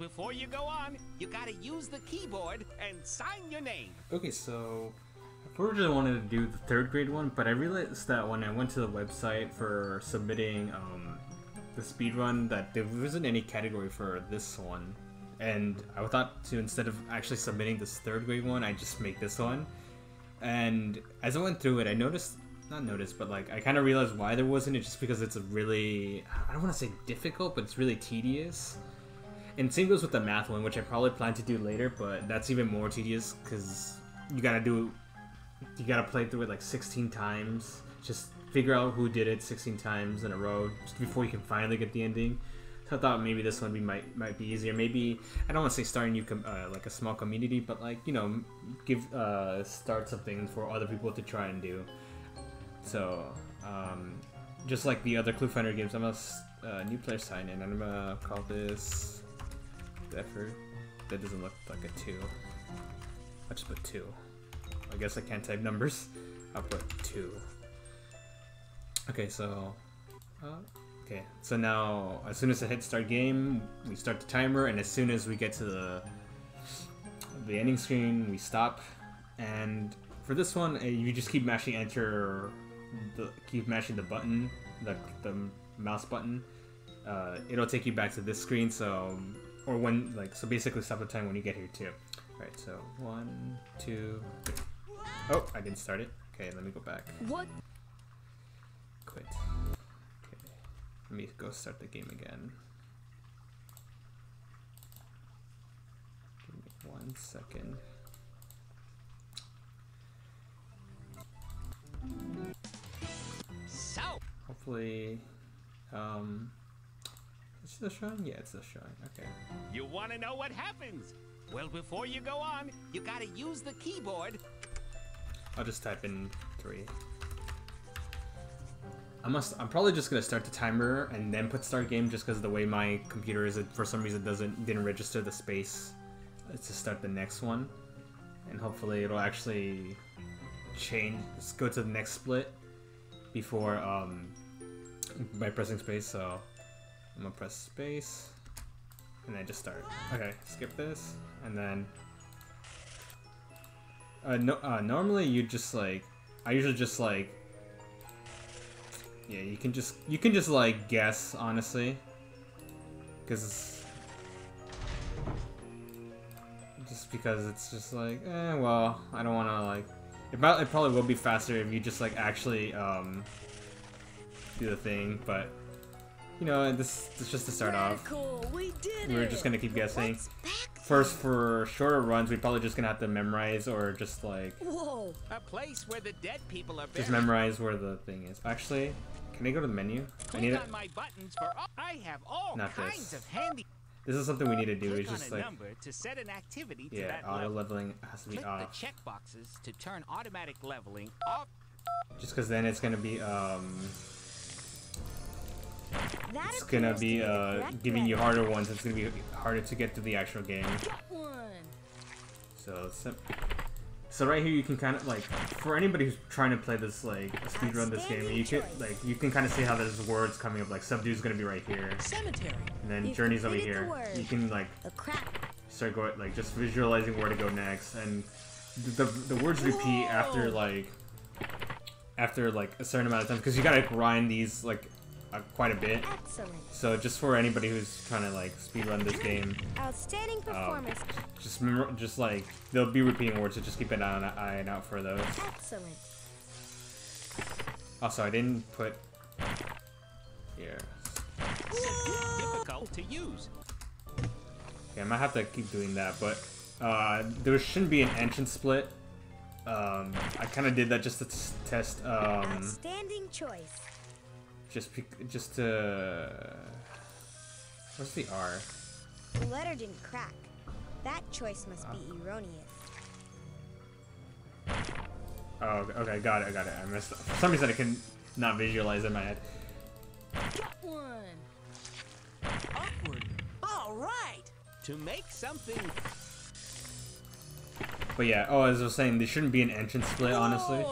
before you go on, you gotta use the keyboard and sign your name. Okay, so I originally wanted to do the third grade one, but I realized that when I went to the website for submitting the speedrun, that there wasn't any category for this one. And I thought to, instead of actually submitting this third grade one, I just make this one. And as I went through it, I noticed, not noticed, but like I kind of realized why there wasn't. It's just because it's a really, I don't want to say difficult, but it's really tedious. And same goes with the math one, which I probably plan to do later, but that's even more tedious because you gotta play through it like 16 times. Just figure out who did it 16 times in a row just before you can finally get the ending. So I thought maybe this one might be easier. Maybe, I don't want to say start a new like a small community, but like, you know, start something for other people to try and do. So just like the other Cluefinder games, I'm a new player sign in, and I'm gonna call this the effort. That doesn't look like a 2. I'll just put 2. I guess I can't type numbers. I'll put 2. Okay, so okay, so now as soon as I hit start game, we start the timer, and as soon as we get to the ending screen, we stop. And for this one, you just keep mashing enter, keep mashing the button, the mouse button. It'll take you back to this screen. So, or when so basically stop the time when you get here too. All right, so 1, 2, 3. Oh, I didn't start it. Okay, let me go back. What? Quit. Okay, let me go start the game again. Give me 1 second. So, Hopefully, it's still showing? Yeah, it's still showing. Okay. you wanna know what happens? Well, before you go on, you gotta use the keyboard. I'll just type in 3. I'm probably just gonna start the timer and then put start game, just because the way my computer is, it for some reason didn't register the space to start the next one, and hopefully it'll actually change. Let's go to the next split before by pressing space. So I'm gonna press space and then just start. Okay, skip this, and then normally you just like, I usually just like, yeah, you can just like guess, honestly, because it's just like, well, I don't want to like, it probably will be faster if you just like actually do the thing, but you know, this is just to start off. We're just gonna keep guessing. First, for shorter runs, we're probably just gonna have to memorize, or just like, Whoa! A place where the dead people are buried. Just memorize where the thing is. Actually, can I go to the menu? I need on my buttons for I have all kinds of handy. This is something we need to do. Click It's just on a like, number to set an activity to yeah, that auto level. leveling has to be Click off. the check boxes to turn automatic leveling off. Just because then it's gonna be giving you harder ones. It's gonna be harder to get to the actual game. So right here you can kind of like, for anybody who's trying to play this like speedrun this game, you can kind of see how there's words coming up. Like subdue's gonna be right here, Cemetery. and then journey's over here. You can like start going, like just visualizing where to go next, and the words repeat after like a certain amount of time, because you gotta grind these like quite a bit. Excellent. So just for anybody who's trying to like speedrun this game, Outstanding performance. just remember, just like they'll be repeating words, so just keep an eye out for those. Excellent. Also, I didn't put here. Difficult to use. Okay, I might have to keep doing that, but there shouldn't be an entrance split. I kind of did that just to test. Outstanding choice. Just to. What's the R? The letter didn't crack. That choice must be erroneous. Oh, okay, got it. I missed. For some reason, I can not visualize it in my head. Got one. Upward. All right. To make something. But yeah, as I was saying, there shouldn't be an entrance split, honestly.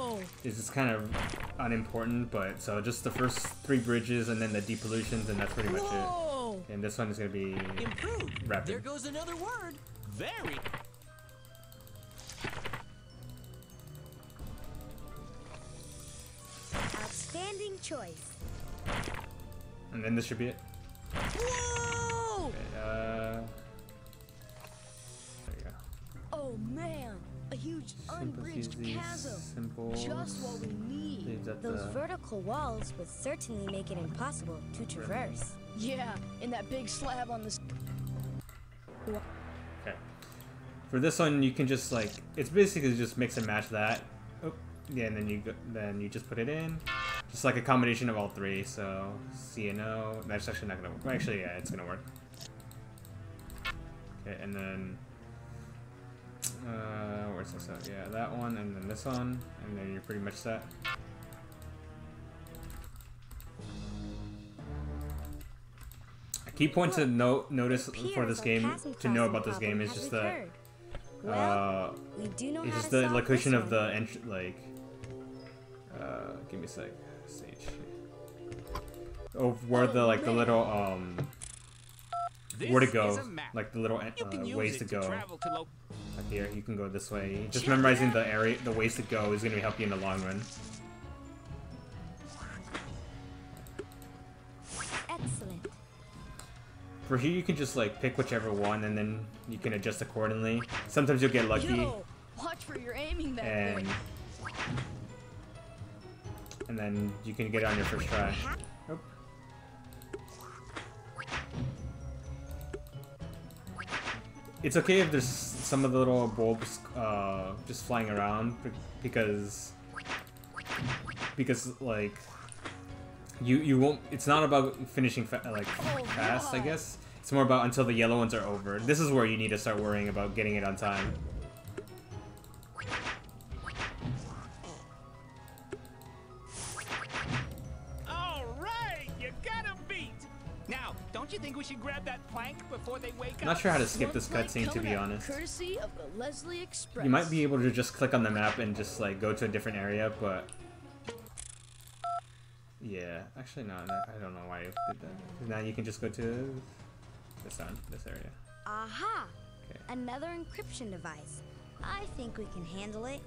It's kind of unimportant, but so just the first 3 bridges and then the depollutions, and that's pretty much it. And this one is gonna be Improved. rapid. There goes another word. Very. Outstanding choice. And then this should be it. Whoa! Okay, there you go. Oh man, a huge unbridged easy, chasm. simple. Just what we need. Leaves at Those the- vertical walls would certainly make it impossible to traverse. Yeah, and that big slab on this. Okay. For this one, you can just like it's basically just mix and match that. Oh, yeah, and then you just put it in, just like a combination of all three. So C and O. That's actually not gonna work. Well, actually, yeah, it's gonna work. Okay, and then where's this at? Yeah, that one, and then this one, and then you're pretty much set. A key point to notice for this game, to know about this game, is just that we do know it's how just to the solve location this of one. the entry. Like, give me a sec. Stage. Oh, where the like the little where to This go, is a map. like the little You can use ways it to go. travel to Like here, you can go this way. Just memorizing the area, the ways to go, is gonna help you in the long run. Excellent. For here, you can just like pick whichever one, and then you can adjust accordingly. Sometimes you'll get lucky, Yo, watch where you're aiming that and boy. and then you can get it on your first try. Oh. It's okay if there's some of the little bulbs just flying around because like you won't. It's not about finishing fast, I guess. It's more about until the yellow ones are over. This is where you need to start worrying about getting it on time. All right, you got 'em beat. Now, don't you think we should grab that plank before they wake I'm not up? sure how to skip One this flight cutscene, to coming be out honest. Courtesy of the Leslie Express. You might be able to just click on the map and just like go to a different area, but yeah, actually no, I don't know why I did that. 'Cause now you can just go to this area. Aha! Okay. Another encryption device. I think we can handle it.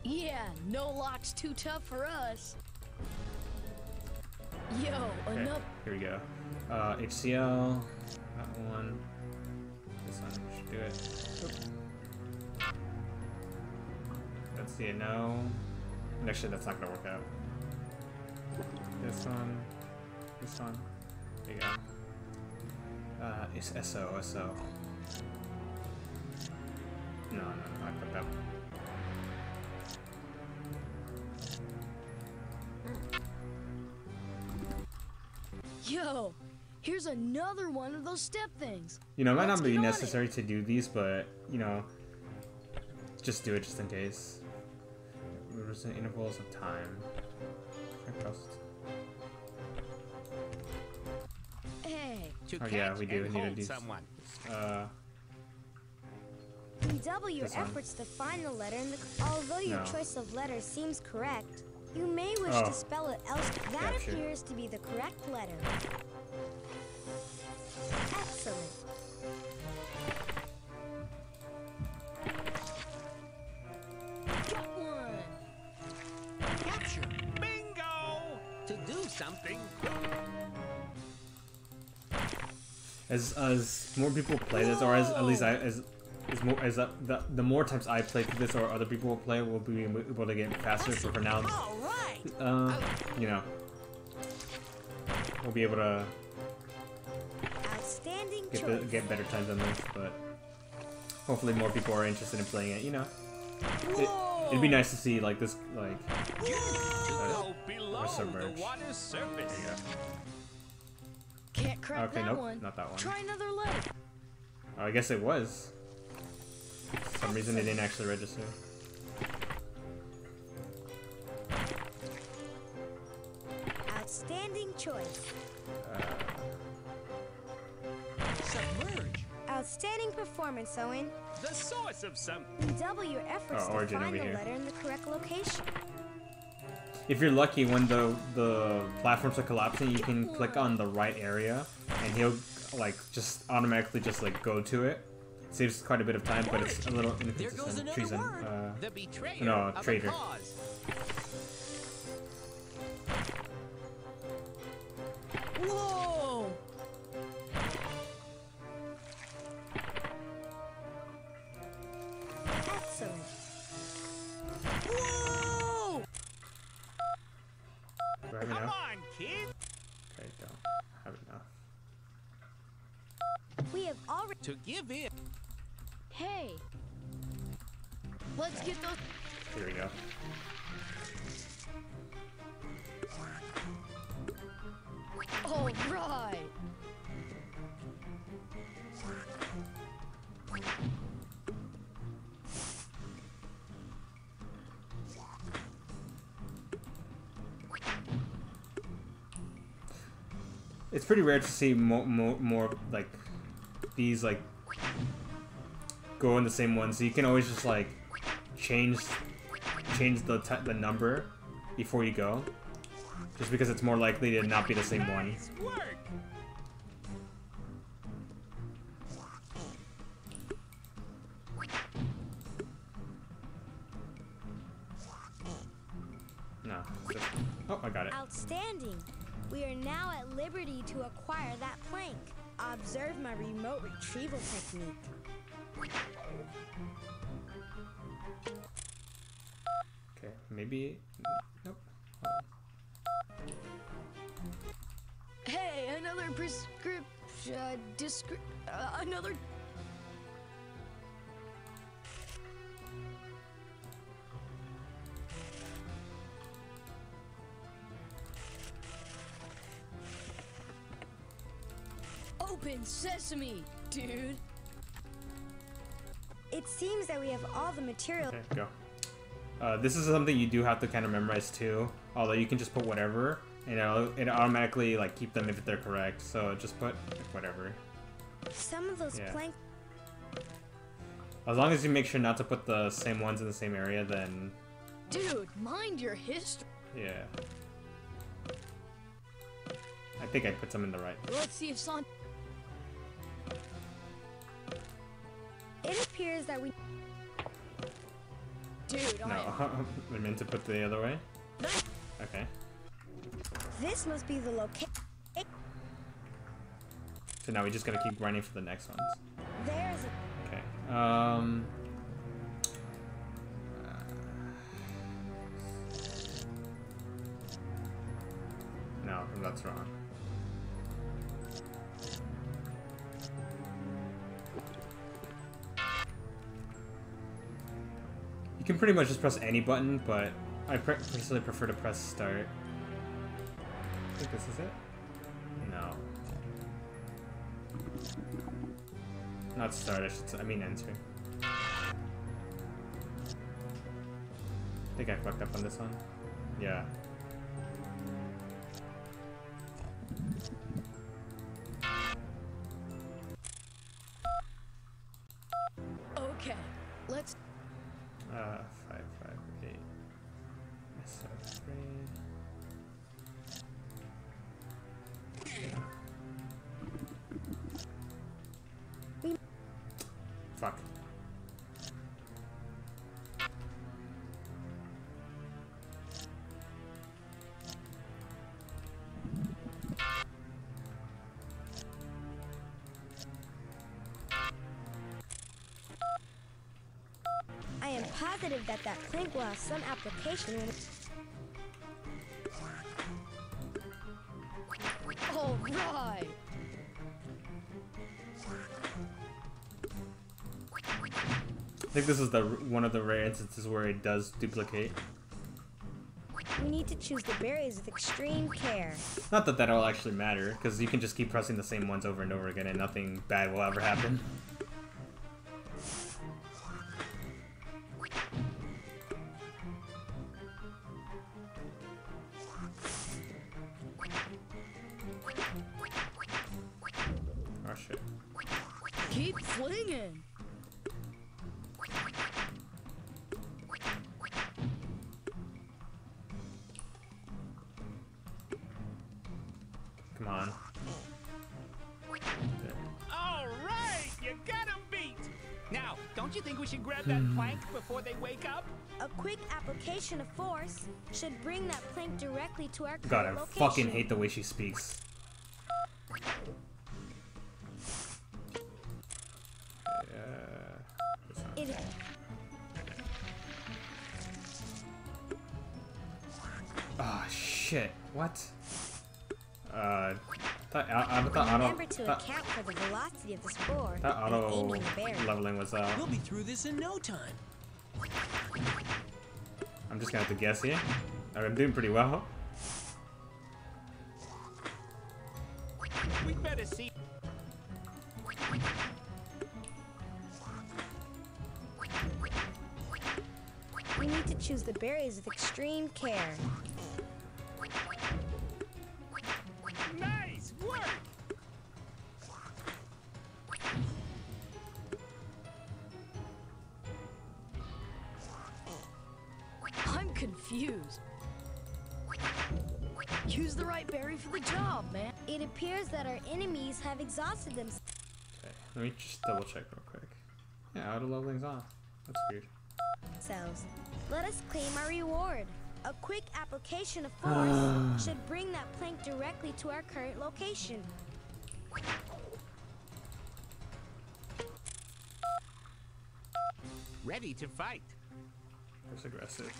Yeah, no lock's too tough for us. Yo, Okay, enough. here we go. HCL, that one. This one should do it. Oop. Let's see a no. Actually, that's not gonna work out. This one. This one. There you go. It's SO. No, I put that. Yo, here's another one of those step things. You know, it might Let's not be get on it. necessary to do these, but, you know, just do it just in case. Reducing intervals of time. Hey, To Oh, yeah, catch we do and need to hold do- someone. We double your This one. efforts to find the letter in the. Although your No. choice of letter seems correct, you may wish Oh. to spell it else. That Capture. appears to be the correct letter. Excellent. got one. Capture. Bingo! To do something. As more people play this, or as at least the more times I play through this, or other people will play, we'll be able to get faster. So for now, All right. you know, we'll be able to Outstanding choice. get better times on this. But hopefully, more people are interested in playing it. You know, it'd be nice to see like this, like To go below submerge. the water's surface. Can't crack Okay, that nope, one. not that one. Try another letter. Oh, I guess it was. For some reason, it didn't actually register. Outstanding choice. Submerge. Outstanding performance, Owen. The source of some. We double your efforts Oh, to origin find over the here. letter in the correct location. if you're lucky, when the platforms are collapsing, you can click on the right area, and he'll like just automatically just like go to it. Saves quite a bit of time, but it's a little inconsistent. Treason. The betrayer No, of a traitor. cause. Whoa! Excellent. Whoa! Do I have Come enough? on, kid. Okay, don't have enough. We have already. To give in. Hey! Let's get those. Here we go. All right! It's pretty rare to see more like these like go in the same one, so you can always just like change the number before you go, just because it's more likely to not be the same one. Nice work. No. Just, oh, I got it. Outstanding. We are now at liberty to acquire that plank. Observe my remote retrieval technique. Okay, maybe. Nope. Hey, another another. Open sesame, dude. It seems that we have all the material. Okay, go. This is something you do have to kind of memorize too. Although you can just put whatever, and it automatically like keep them if they're correct. So just put whatever. Some of those Yeah. planks. As long as you make sure not to put the same ones in the same area, then Dude, mind your history. yeah. I think I put some in the right. Let's see if Son. It appears that we. Dude, No, I meant to put the other way. Okay. This must be the location. So now we just gotta keep grinding for the next ones. There's a. Okay. No, that's wrong. You can pretty much just press any button, but I personally prefer to press start. I think this is it? No. Not start, I mean enter. I think I fucked up on this one. Yeah. Okay, let's. 5, 5, 8. So 3. Fuck. I am positive that that plank will have some application when. All right. I think this is the one of the rare instances where it does duplicate. We need to choose the berries with extreme care. Not that that'll actually matter, because you can just keep pressing the same ones over and over again and nothing bad will ever happen. Oh shit. Keep flinging. on. All right, you got 'em beat. Now, don't you think we should grab that plank before they wake up? A quick application of force should bring that plank directly to our God, current I location. fucking hate the way she speaks. It Oh shit! What? I thought remember to account for the velocity of the spore that and auto aiming the berry. leveling was We'll be through this in no time. I'm just gonna have to guess here. I'm doing pretty well. We better see. We need to choose the berries with extreme care. Nice work. I'm confused. Use the right berry for the job, man. It appears that our enemies have exhausted themselves. Okay, let me just double check real quick. Yeah, auto leveling's off. That's weird. Let us claim our reward. A quick application of force should bring that plank directly to our current location. Ready to fight. That's aggressive.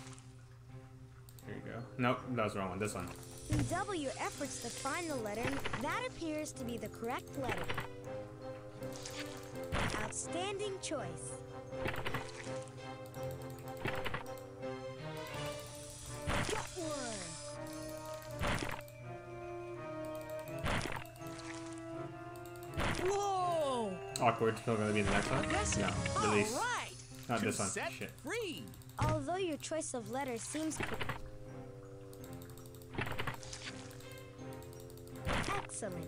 Here you go. Nope, that was the wrong one. This one. Redouble your efforts to find the letter that appears to be the correct letter. Outstanding choice. Got one. Whoa! Awkward. Still gonna be the next one? Aggressive. No, release. All right. Not this one. Set Shit. free. Although your choice of letter seems excellent.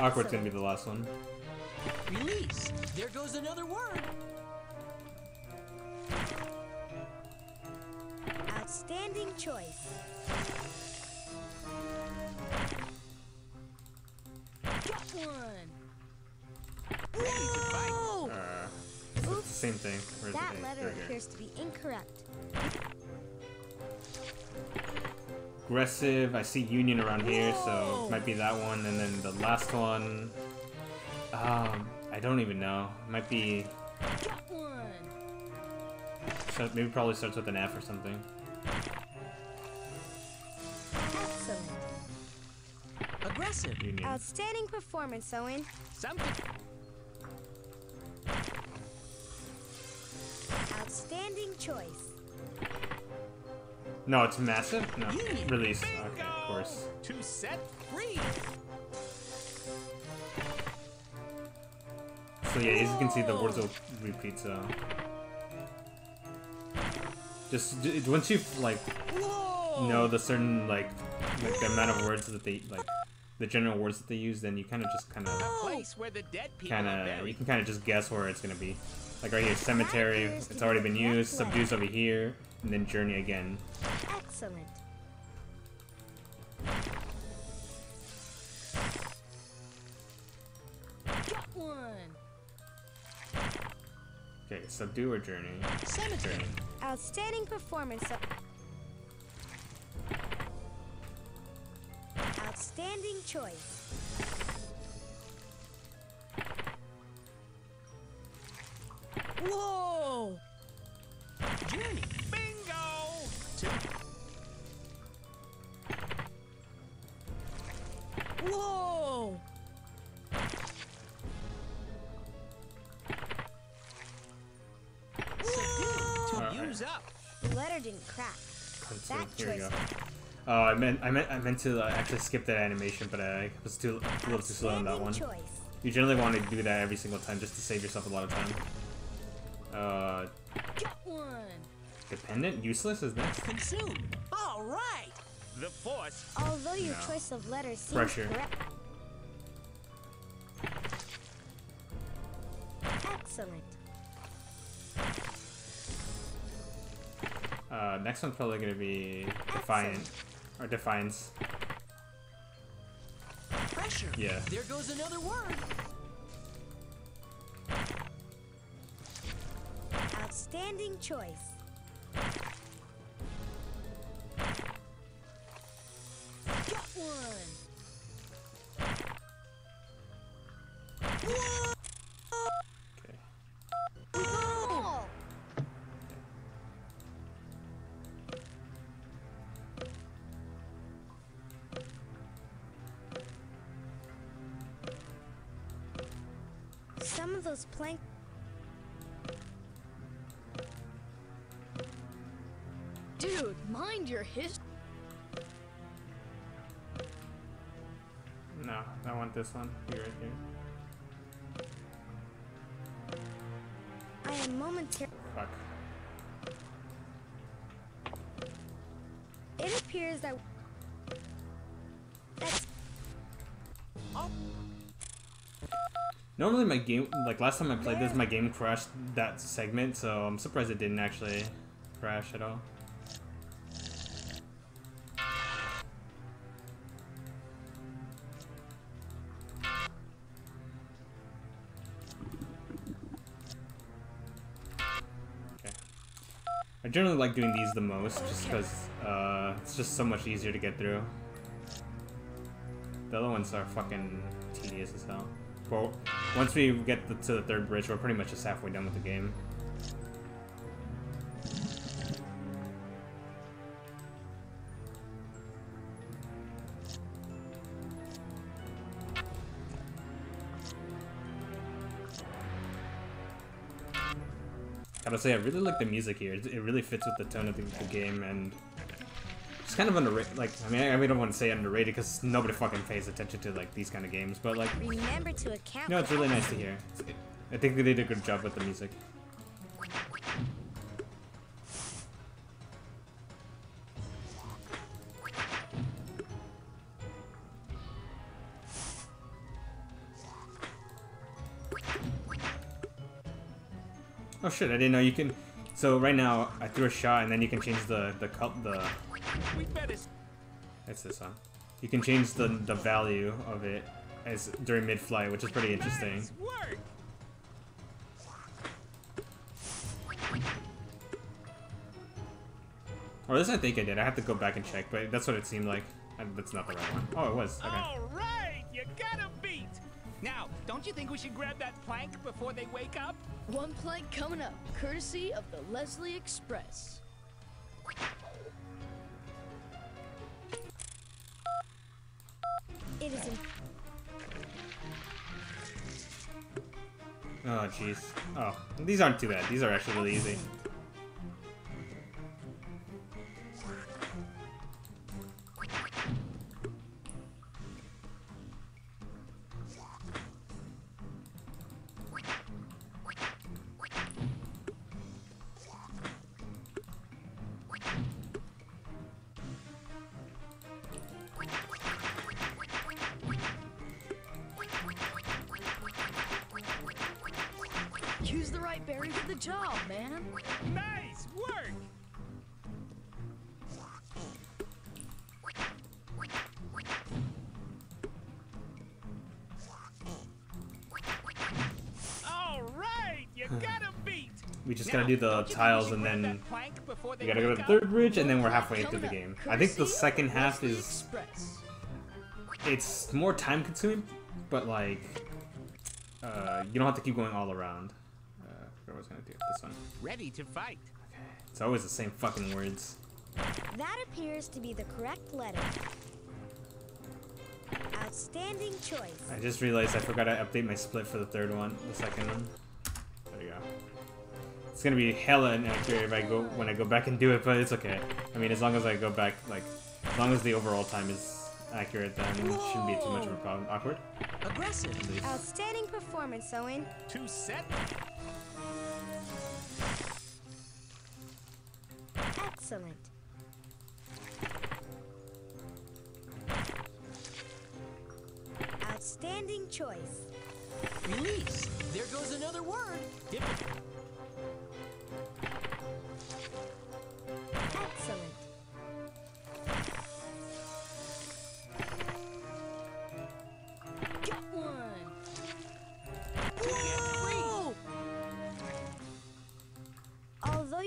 Awkward's gonna be the last one. Release. There goes another word. Outstanding choice. Got one. Ready to fight. Whoa! It's the same thing. Where's That the A? letter There we go. appears to be incorrect. Aggressive. I see Union around here, so Whoa. it might be that one. And then the last one. I don't even know. It might be. Got one. So maybe probably starts with an F or something. Excellent. Aggressive. Union. Outstanding performance, Owen. Something. Outstanding choice. No, it's massive. No, Union. release. Bingo. Okay, of course. To set free. So yeah, as you can see, the words will repeat. So just once you like Whoa! know the certain like the amount of words that they like, the general words that they use, then you kind of just kind of Place where the dead people are you buried. can kind of just guess where it's gonna be. Like right here, cemetery. It's already been used. Subdues over here, and then journey again. Excellent. Got one. Okay, subdue or journey. Cemetery. Journey. Outstanding performance. Outstanding choice. Whoa! Journey. Bingo. To Whoa! to Alright. use up. The letter didn't crack. So, That here we choice. go. Oh, I meant to actually skip that animation, but I was a little too slow on that one. Outstanding choice. You generally want to do that every single time just to save yourself a lot of time. Got one. Dependent? Useless is next? Consume. All right. The force. Although your No. choice of letter seems Pressure. correct. Excellent. Next one's probably gonna be Defiant. Or Defiance. Pressure. Yeah. There goes another word. Outstanding choice. Got one. Okay. Oh! Some of those plank. Dude, mind your history. No, I want this one. Be right here. I am momentarily. Fuck. It appears that. That's Normally my game, like last time I played this, my game crashed that segment, so I'm surprised it didn't actually crash at all. Okay. I generally like doing these the most, just because it's just so much easier to get through. The other ones are fucking tedious as hell. But once we get to the third bridge, we're pretty much just halfway done with the game. Gotta say, I really like the music here. It really fits with the tone of the game, and it's kind of underrated. Like, I mean, I don't want to say underrated because nobody fucking pays attention to like these kind of games. But like, remember to account. no, it's really nice to hear. I think they did a good job with the music. Oh shit! I didn't know you can. So right now, I threw a shot, and then you can change the. We better. It's this one. You can change the value of it as during mid-flight, which is pretty interesting. Nice work. Or this I think I did. I have to go back and check, but that's what it seemed like. That's not the right one. Oh, it was. Okay. All right, you got 'em beat. Now, don't you think we should grab that plank before they wake up? One plank coming up, courtesy of the Leslie Express. It is. Oh, jeez. Oh, these aren't too bad. These are actually really easy. Use the right berry for the job, man. Nice work. All right, you got 'em beat. We just Now, gotta do the don't you think we tiles should and grab then that plank before they we gotta go to wake the up? third bridge, and then we're halfway through Coming the up, game. I think the courtesy of second half Leslie is Express. it's more time consuming, but like you don't have to keep going all around. I forgot what I was gonna do. This one. Ready to fight. Okay. It's always the same fucking words. That appears to be the correct letter. Outstanding choice. I just realized I forgot to update my split for the third one, the second one. There you go. It's gonna be hella inaccurate if I go when I go back and do it, but it's okay. I mean, as long as I go back, like, as long as the overall time is accurate, then it shouldn't be too much of a problem. Awkward? Aggressive. Please. Outstanding performance, Owen. 2 set. Excellent. Outstanding choice. Release. There goes another word.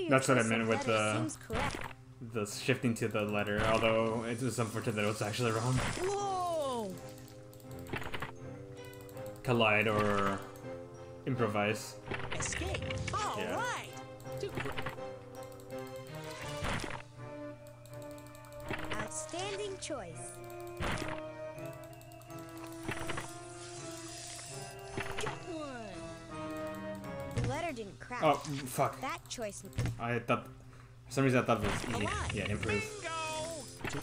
your That's what I choice meant of with letter seems correct. the shifting to the letter, although it was unfortunate that it was actually wrong. Whoa! Collide or improvise. Escape. All Yeah. right. Outstanding choice. Got one! The letter didn't crack. Oh, fuck. That choice. I thought, for some reason I thought it was E. Collide. Yeah, improve. Bingo!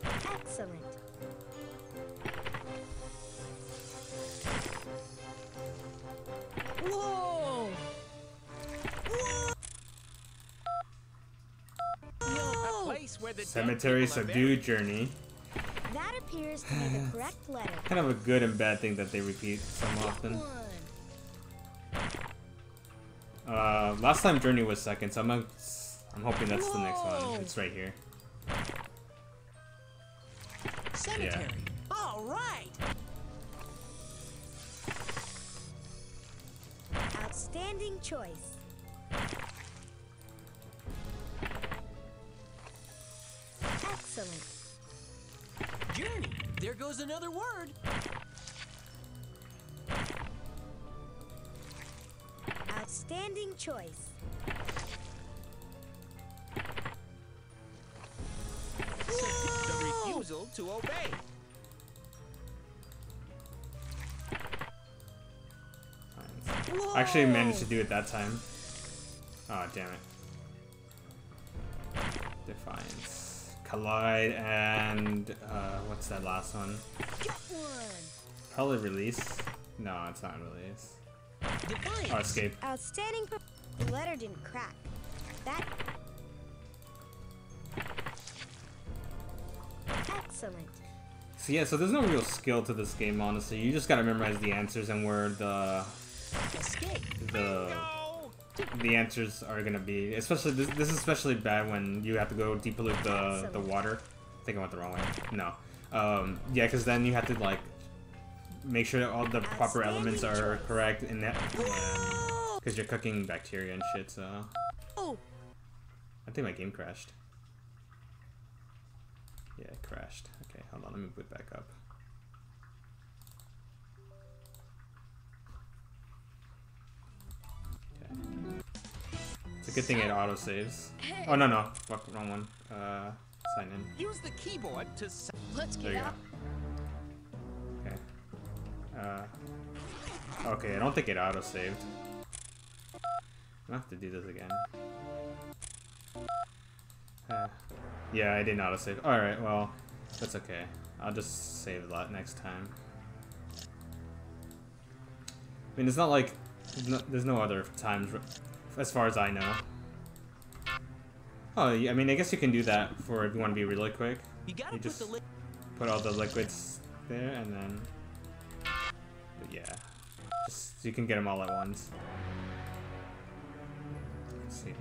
Excellent. Whoa! A place where the dead Cemetery people are subdue journey. That appears to be the correct letter. Kind of a good and bad thing that they repeat so often. One! Last time journey was second, so I'm hoping that's the next Whoa. one. It's right here. Cemetery. All right. Outstanding choice. Excellent. Journey. There goes another word. Outstanding choice. The refusal to obey. I actually managed to do it that time. Oh, damn it. Defiance. Collide and, what's that last one? Got one! Probably release. No, it's not release. Defiance. Oh, escape. Outstanding. The letter didn't crack. That. Excellent. So yeah, so there's no real skill to this game, honestly. You just gotta memorize the answers and where Escape. the answers are gonna be. Especially this is especially bad when you have to go depollute the water. I think I went the wrong way. No. Yeah, because then you have to like make sure that all the proper elements are correct in that. Because you're cooking bacteria and shit. So Oh! I think my game crashed. Yeah, it crashed. Okay, hold on. Let me boot back up. Okay. It's a good thing it autosaves. Oh, no. Fuck, wrong one. Sign in. Use the keyboard to. Let's There get you out. go. Okay. Okay, I don't think it autosaved. I'm gonna have to do this again. Yeah, I didn't autosave. Alright, well, that's okay. I'll just save that next time. I mean, it's not like there's no other times, as far as I know. Oh, yeah, I mean, I guess you can do that for if you want to be really quick. You gotta You put just the lid. put all the liquids there, and then... But yeah, just so you can get them all at once. Let's see.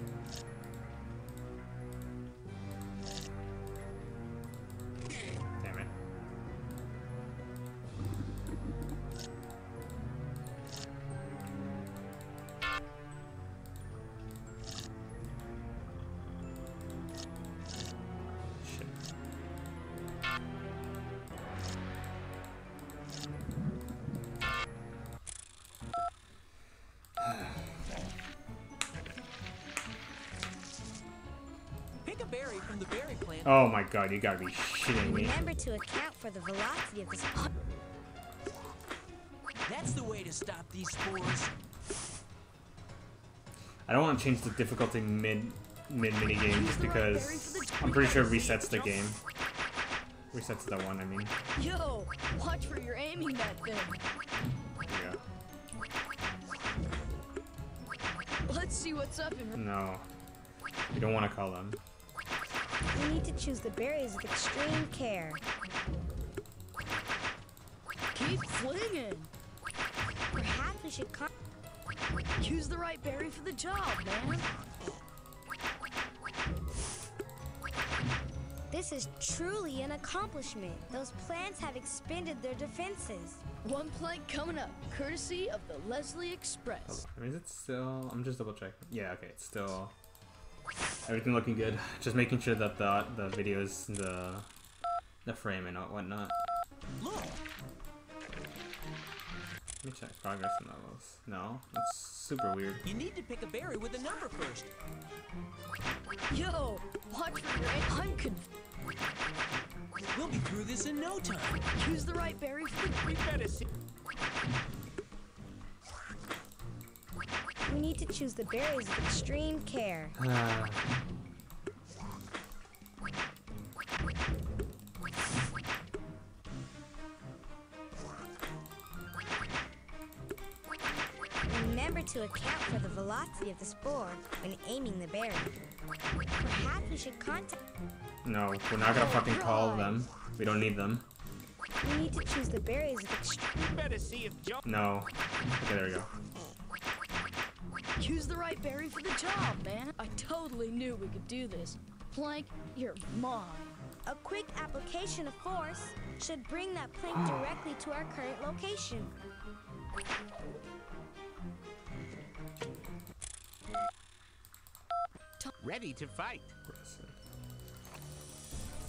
Damn it. Shit. Pick a berry from the berry plant. Oh my god, you gotta be shitting me. Remember to account for the velocity of this. That's the way to stop these spores. I don't want to change the difficulty mid mini game just because I'm pretty sure it resets the game. Resets the one, I mean. Yo! Watch where you're aiming that thing. There you Let's see what's up in go. No. You don't want to call them. You need to choose the berries with extreme care. Keep flinging! Perhaps we should Choose the right berry for the job, man. This is truly an accomplishment. Those plants have expanded their defenses. One plank coming up, courtesy of the Leslie Express. I mean, is it still? I'm just double checking. Yeah, okay, it's still. Everything looking good. Just making sure that the video is in the frame and whatnot. Look, Let me check progress and levels. No, that's super weird. you need to pick a berry with a number first. Yo, watch for your aim. I'm confused. We'll be through this in no time. Choose the right berry for the We better see. We need to choose the berries with extreme care. Remember to account for the velocity of the spore when aiming the berry. Perhaps we should contact... No, we're not gonna fucking call them. We don't need them. We need to choose the berries with extreme... We better see if Joe. No. Okay, there we go. Choose the right berry for the job, man. I totally knew we could do this. Plank, you're mine. A quick application of force should bring that plank directly to our current location. Ready to fight.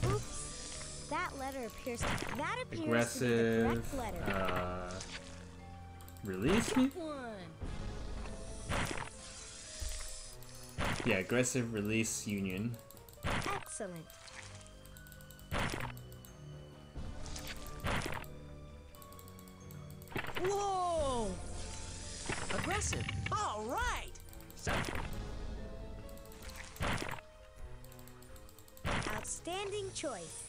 Oops. That letter appears to be the Aggressive. correct letter. Release me? One. Yeah, aggressive release union. Excellent. Whoa! Aggressive. All right. So, Outstanding choice.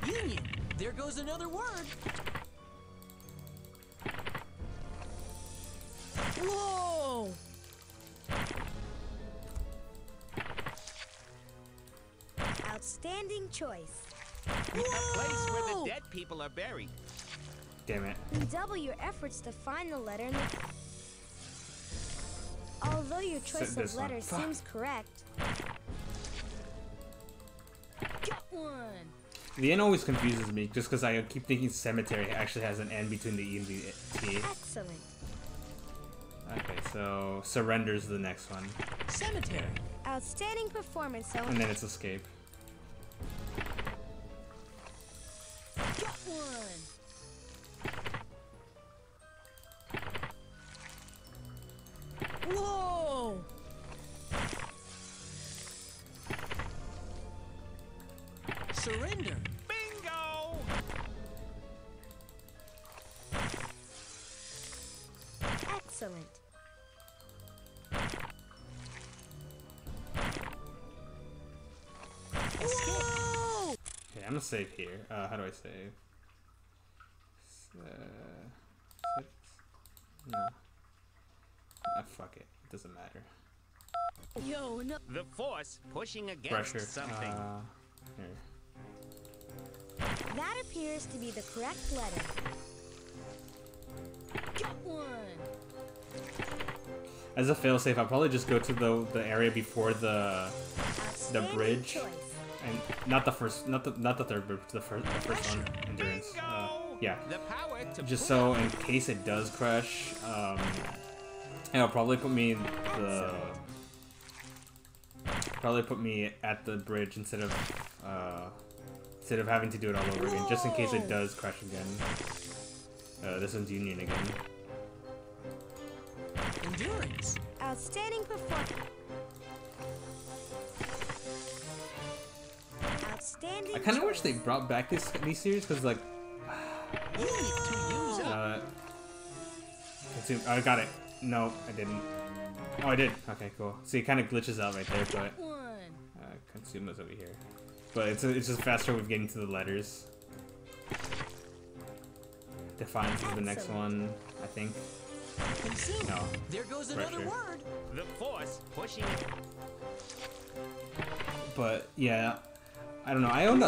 Union. There goes another word. Whoa! Outstanding choice. a place where the dead people are buried. Damn it. Redouble your efforts to find the letter in the... Although your choice this of one. letter Fuck. seems correct, Got one. The N always confuses me just because I keep thinking cemetery actually has an N between the E and the T. excellent. Okay, so surrender's the next one. Cemetery. Outstanding performance, so And then it's escape. Got one. Whoa! Surrender. Bingo! excellent. Whoa! Okay, I'm gonna save here. How do I save? Six? No. Fuck it. It doesn't matter. Yo, no. The force pushing against Pressure. something. Here. That appears to be the correct letter. Got one. As a failsafe, I'll probably just go to the area before the Outstanding bridge. choice. And not the first, not the third bridge, the first one, endurance. Bingo! Yeah. The power to Just pull so in case it does crash, it'll probably put me at the bridge instead of having to do it all over again, just in case it does crash again. This one's Union again. Endurance. Outstanding performance. Outstanding I kind of wish choice. they brought back these series because like You need to use up. consume. I got it. No, I didn't. Oh, I did. Okay, cool. See, it kind of glitches out right there, but One. consume is over here. But it's just faster with getting to the letters. Defiance is the next Excellent. one, I think. Consume. No. There goes another Pressure. word. The force pushing But yeah, I don't know. I own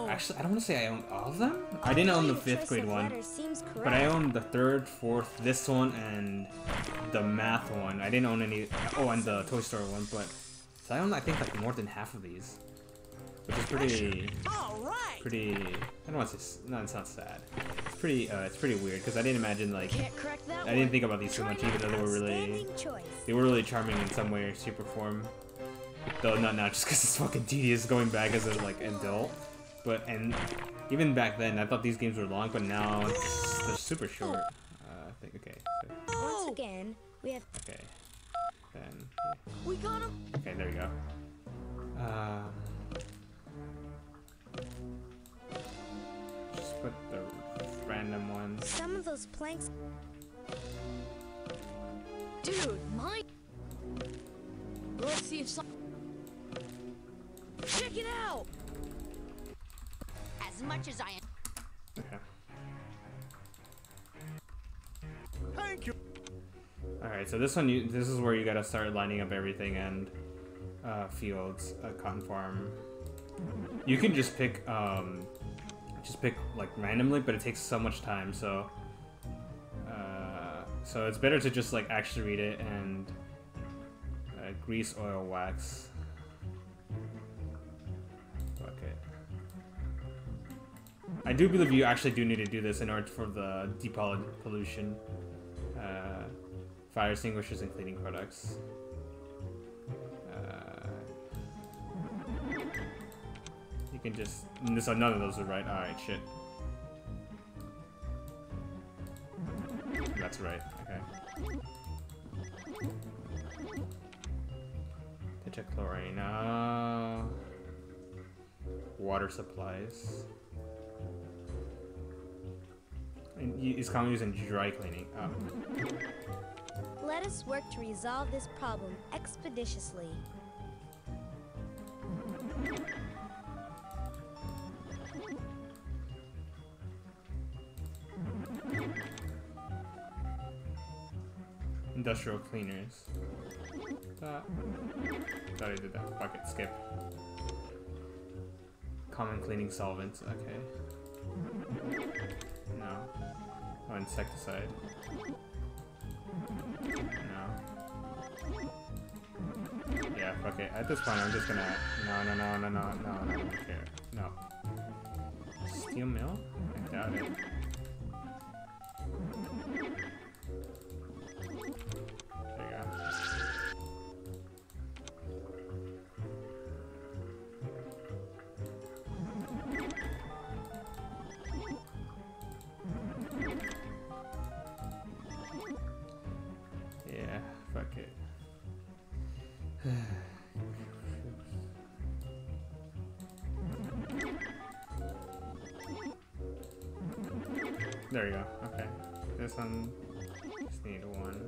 actually. I don't want to say I own all of them. I didn't own the Although your 5th choice grade of one, letter seems but I correct. own the 3rd, 4th, this one, and the math one. I didn't own any. Oh, and the Toy Story one, but So I own, I think, like more than half of these, which is pretty, All right. pretty. I don't want to say. No, it's not sad. It's pretty weird because I didn't imagine like. Can't crack that I didn't think about these so much, even though Outstanding choice. they were really charming in some way or shape or form. Though not now, just because it's fucking tedious going back as a like adult. But and even back then, I thought these games were long, but now they're super short. I think okay. So, Once again, we have okay. Then We got him. okay, there we go. Just put the random ones. some of those planks. Dude, mine. Let's see if some. Check it out. As much as I am. Okay. Thank you. All right, so this one, this is where you gotta start lining up everything and fields, cotton farm. You can just pick like randomly, but it takes so much time. So it's better to just like actually read it and grease, oil, wax. Fuck it. I do believe you actually do need to do this in order for the depollution. Fire extinguishers and cleaning products. You can just... So none of those are right. Alright, shit. That's right, okay. Tetrachlorine. Water supplies. And it's commonly used in dry cleaning. Oh. Let us work to resolve this problem expeditiously. Industrial cleaners. Thought I did that. Fuck it, skip. Common cleaning solvents, okay. No. Oh, insecticide. No. Yeah, fuck it. At this point, I'm just gonna... No, I don't care. No. Steel mill? I doubt it. There you go. Yeah, fuck it. There you go. Okay. This one just need one.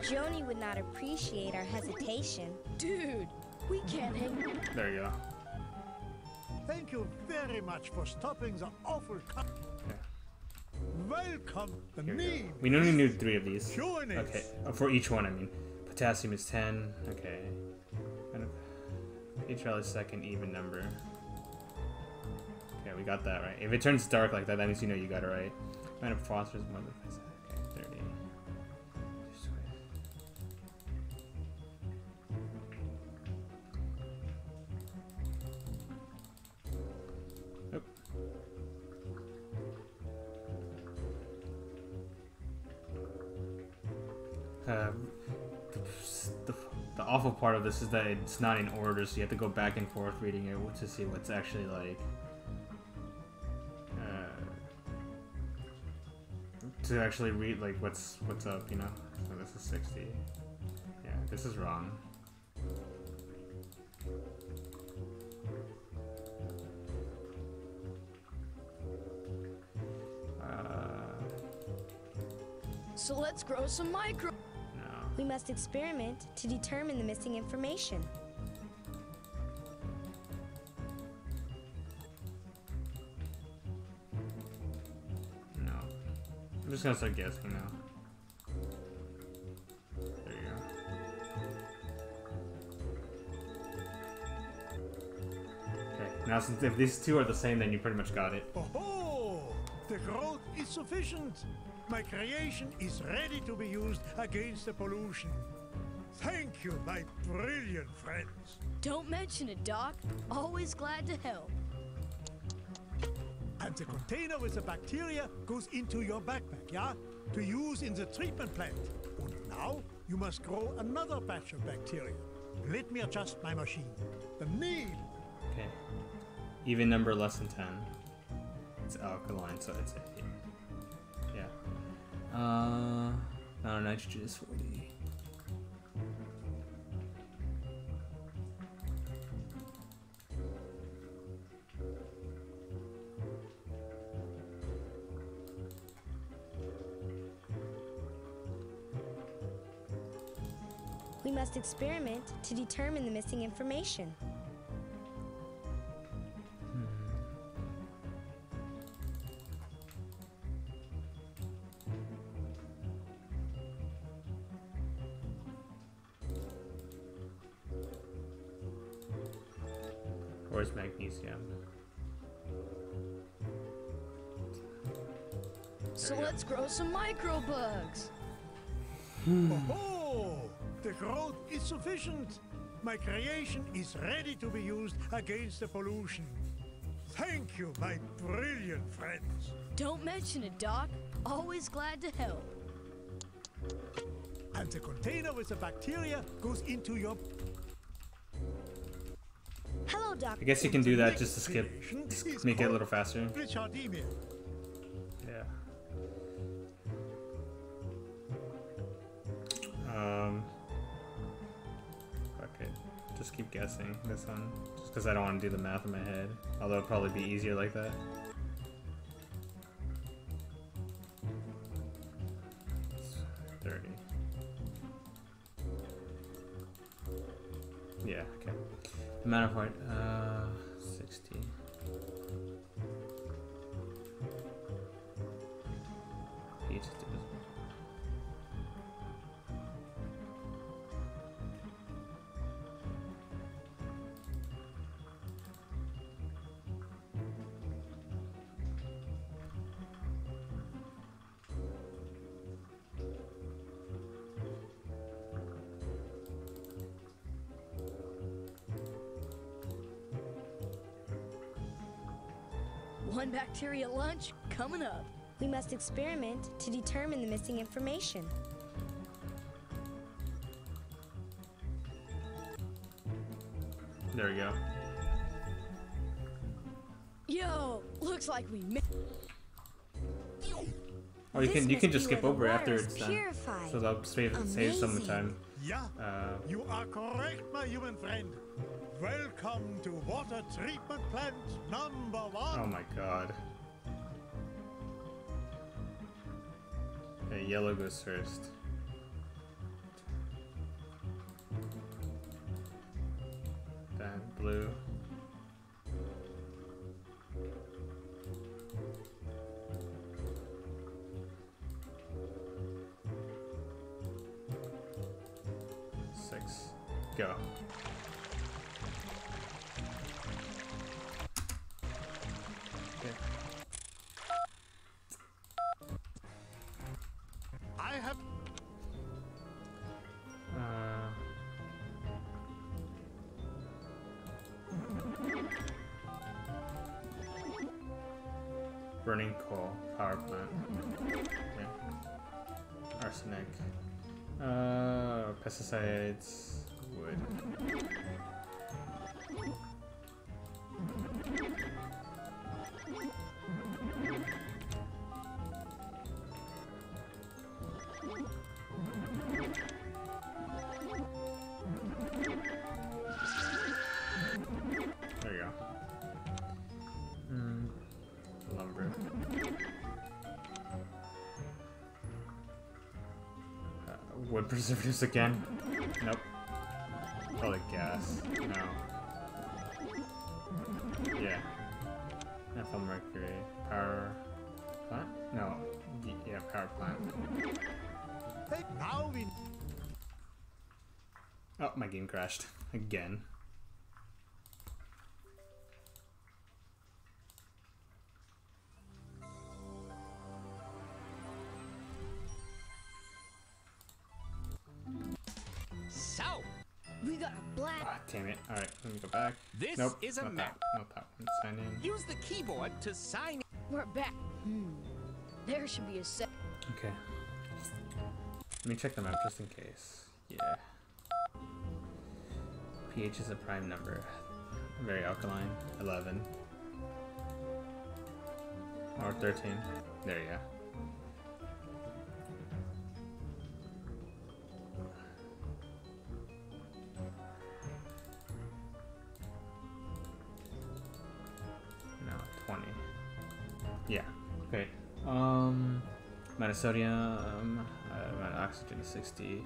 Joni would not appreciate our hesitation. Dude, we can't hang. There you go. Thank you very much for stopping the awful. Welcome the Here we go. need. We only need 3 of these. Pureness. Okay, for each one, I mean. Potassium is 10. Okay. HL is second even number. Okay, we got that right. If it turns dark like that, that means you know you got it right. Amount of phosphorus more than 30. Oop. The awful part of this is that it's not in order, so you have to go back and forth reading it to see what's actually like. To actually read like what's up, you know. So this is 60. Yeah, this is wrong. So let's grow some micro. No. We must experiment to determine the missing information. No. I'm just gonna start guessing now. There you go. Okay, now since if these 2 are the same, then you pretty much got it. Oh, the growth is sufficient. My creation is ready to be used against the pollution. Thank you, my brilliant friends. Don't mention it, Doc. Always glad to help. And the container with the bacteria goes into your backpack, yeah? To use in the treatment plant. And now you must grow another batch of bacteria. Let me adjust my machine. The name. Okay. Even number less than 10. It's alkaline, so it's 8. Yeah. No, nitrogen is 40. We must experiment to determine the missing information. Where's magnesium? So let's grow some microbugs. Oh, the growth is sufficient. My creation is ready to be used against the pollution. Thank you, my brilliant friends. Don't mention it, Doc. Always glad to help. And the container with the bacteria goes into your... Hello, Doctor. I guess you can do that just to skip, just make it a little faster. Richardemia. Yeah. Fuck it. Just keep guessing this one. Just because I don't want to do the math in my head. Although it'd probably be easier like that. It's 30. Yeah, okay. Amount of point, 60. Heat is divisible. One bacteria lunch coming up. We must experiment to determine the missing information. There we go. Yo, looks like we missed. Oh, you This can must just be skip where the over after water it's is done. purified. So that'll save some of the Amazing. time. Yeah, you are correct, my human friend. Welcome to water treatment plant number 1. Oh my god. Okay, yellow goes first. Then blue. Six. Go. Okay. I have... Burning coal, power plant. Okay. Arsenic. Pesticides, wood. There you go. Lumber. Wood preservatives again? Nope. Probably gas. No. Yeah. Ethyl mercury. Power plant? No. Yeah, power plant. Hey, now we... Oh, my game crashed. Again. We got a black. Ah, damn it. Alright, let me go back. This Nope, is a not map. That. Not that one. Sign in. Use the keyboard to sign. We're back. There should be a set. Okay. Let me check the map just in case. Yeah. pH is a prime number. Very alkaline. 11. Or 13. There you go. No, 20. Yeah. Great. Amount of sodium, amount of oxygen 60.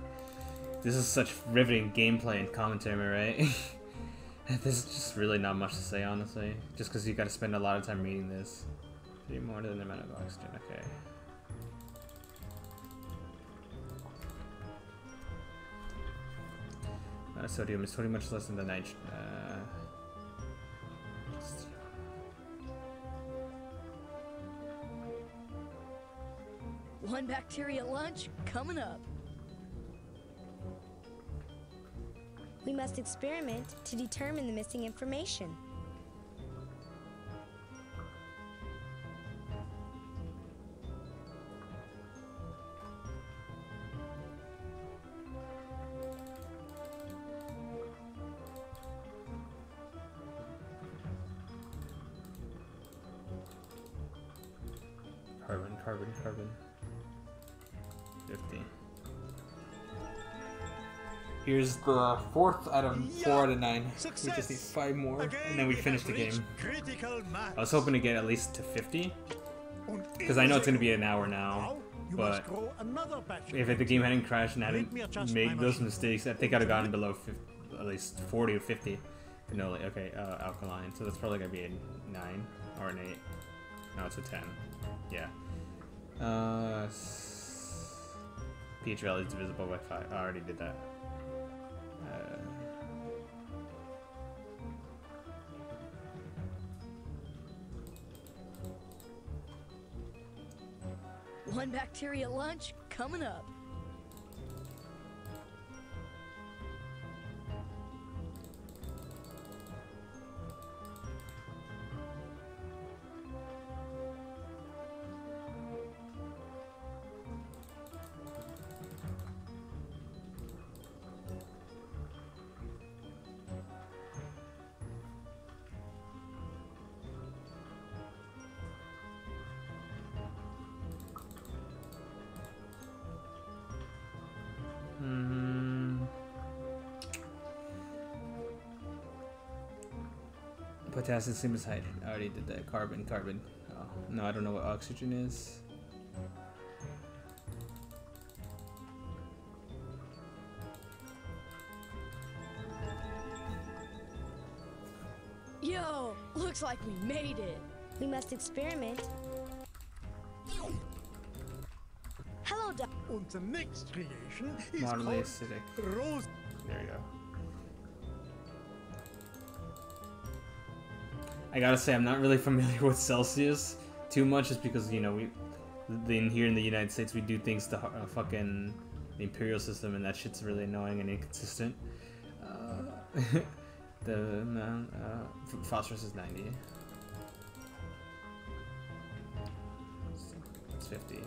This is such riveting gameplay and commentary, right? There's just really not much to say, honestly. Just because you gotta spend a lot of time reading this. 3 more than the amount of oxygen, okay. Amount of sodium is 20 much less than the nitrogen. One bacteria lunch coming up. We must experiment to determine the missing information. Carbon, carbon, carbon. 50. Here's the 4th out of 4 out of 9. We just need 5 more, and then we finish the game. I was hoping to get at least to 50, because I know it's going to be an hour now, but if the game hadn't crashed and I hadn't made those mistakes, I think I'd have gotten below 50, at least 40 or 50. But no, like, okay, alkaline, so that's probably going to be a 9 or an 8. No, it's a 10. Yeah. pH value is divisible by 5. I already did that. One bacteria lunch coming up. Potassium, same as hydrogen. I already did that. Carbon, carbon. Oh, no, I don't know what oxygen is. Yo, looks like we made it. We must experiment. Hello, Doc. And the next creation is Moderately called acidic. rose. There you go. I gotta say, I'm not really familiar with Celsius too much, just because, you know, here in the United States, we do things to fucking the imperial system, and that shit's really annoying and inconsistent. The amount, phosphorus is 90. It's 50.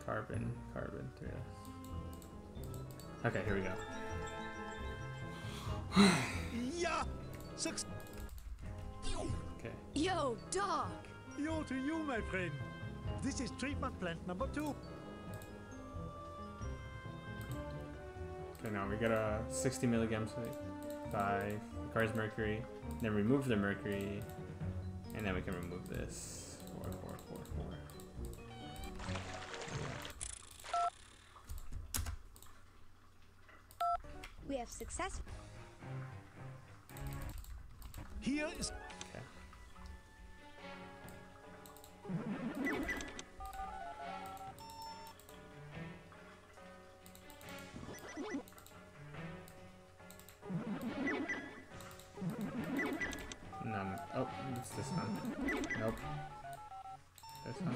Carbon, carbon, 3. Okay, here we go. Yeah! Okay. Yo, Doc. Yo to you, my friend. This is treatment plant number 2. Okay, now we got a 60 milligrams of 5. Requires mercury. Then remove the mercury, and then we can remove this. 4, 4, 4, 4. We have success. Here is Okay. this one? Nope. This one?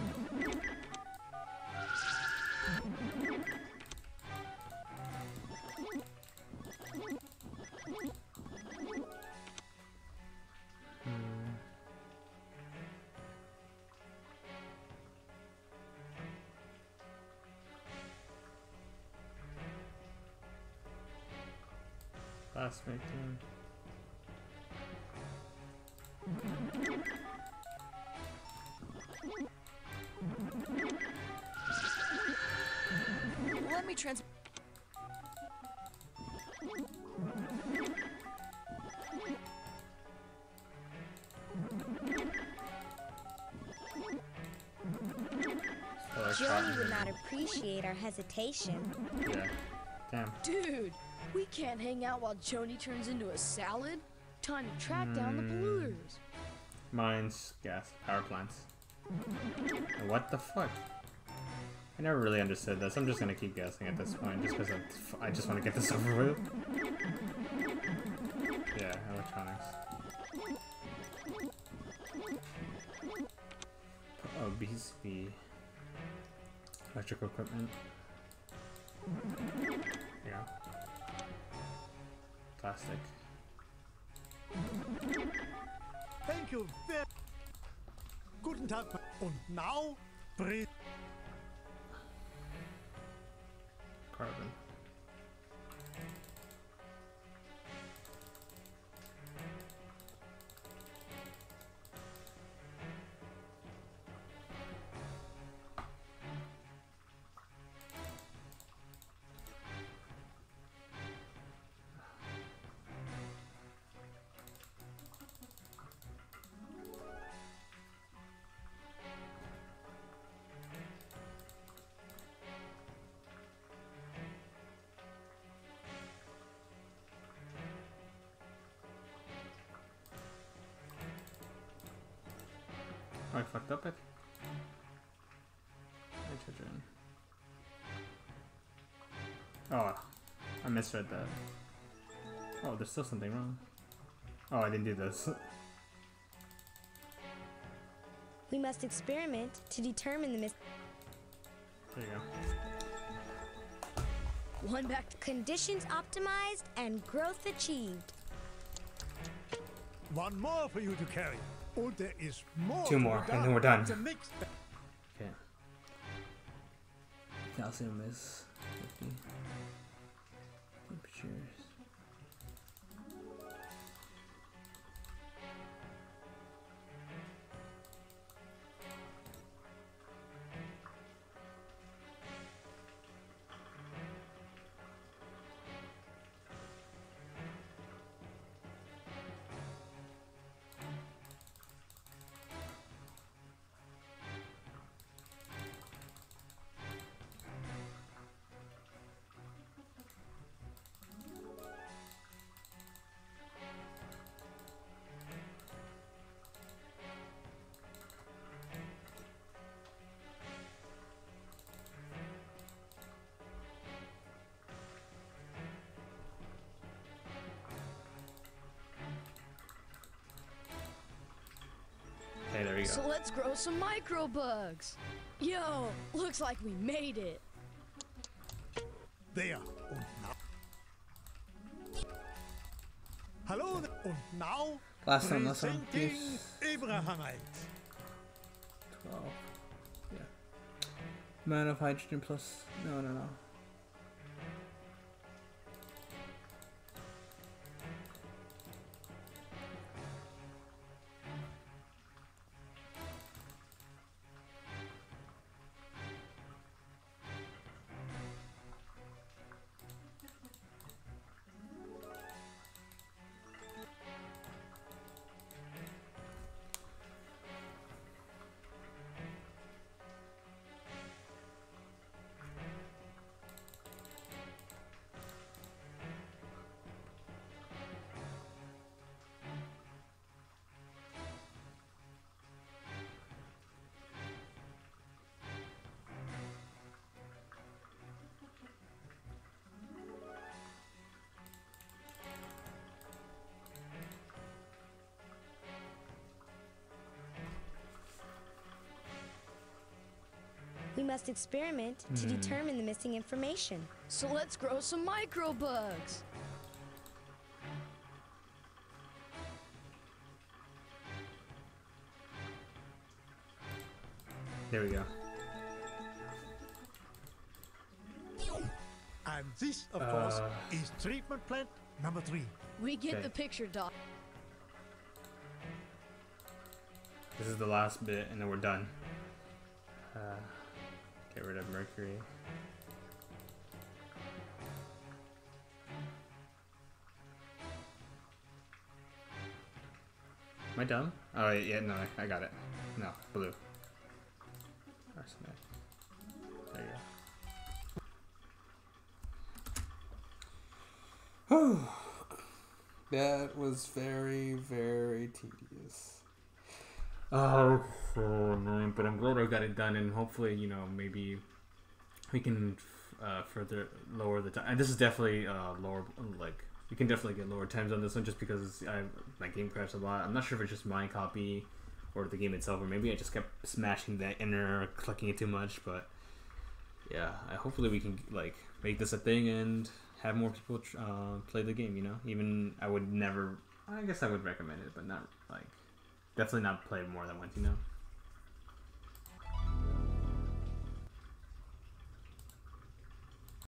Last victim. Let me trans. Joni would not appreciate our hesitation. Yeah. Damn. Dude, we can't hang out while Joni turns into a salad. Time to track down the polluters. Mines, gas, power plants. What the fuck? I never really understood this. I'm just gonna keep guessing at this point, just because I just want to get this over with. Yeah, electronics. Oh, BCB. Electrical equipment. Yeah. Plastic. Thank you very. Guten Tag. Und now, Carbon. Oh, I fucked up it. Nitrogen. Oh, I misread that. Oh, there's still something wrong. Oh, I didn't do this. We must experiment to determine the There you go. One back to conditions optimized and growth achieved. one more for you to carry. Und there is more. Two to more, be and then we're done. The mix. Okay. Calcium is 50. Temperatures. Hey, there you go. So let's grow some microbugs. Yo, looks like we made it. There. Und now. Hallo. Und now. Last one, presenting please. Abrahamite. 12. Yeah. Amount of hydrogen plus. No. We must experiment to determine the missing information. So let's grow some microbugs. There we go. And this, of course, is treatment plant number 3. We get Okay. the picture, Doc. This is the last bit, and then we're done. Get rid of mercury. Am I dumb? Oh, wait, yeah, no, I got it. No, blue. Arsenic. There you go. That was very, very tedious. Oh, so annoying, but I'm glad I got it done, and hopefully, you know, maybe we can further lower the time. And this is definitely lower, like, you can definitely get lower times on this one just because my game crashed a lot. I'm not sure if it's just my copy or the game itself, or maybe I just kept smashing the enter, clicking it too much, but yeah, hopefully we can, like, make this a thing and have more people play the game, you know? Even, I guess I would recommend it, but not, like, definitely not play more than once, you know?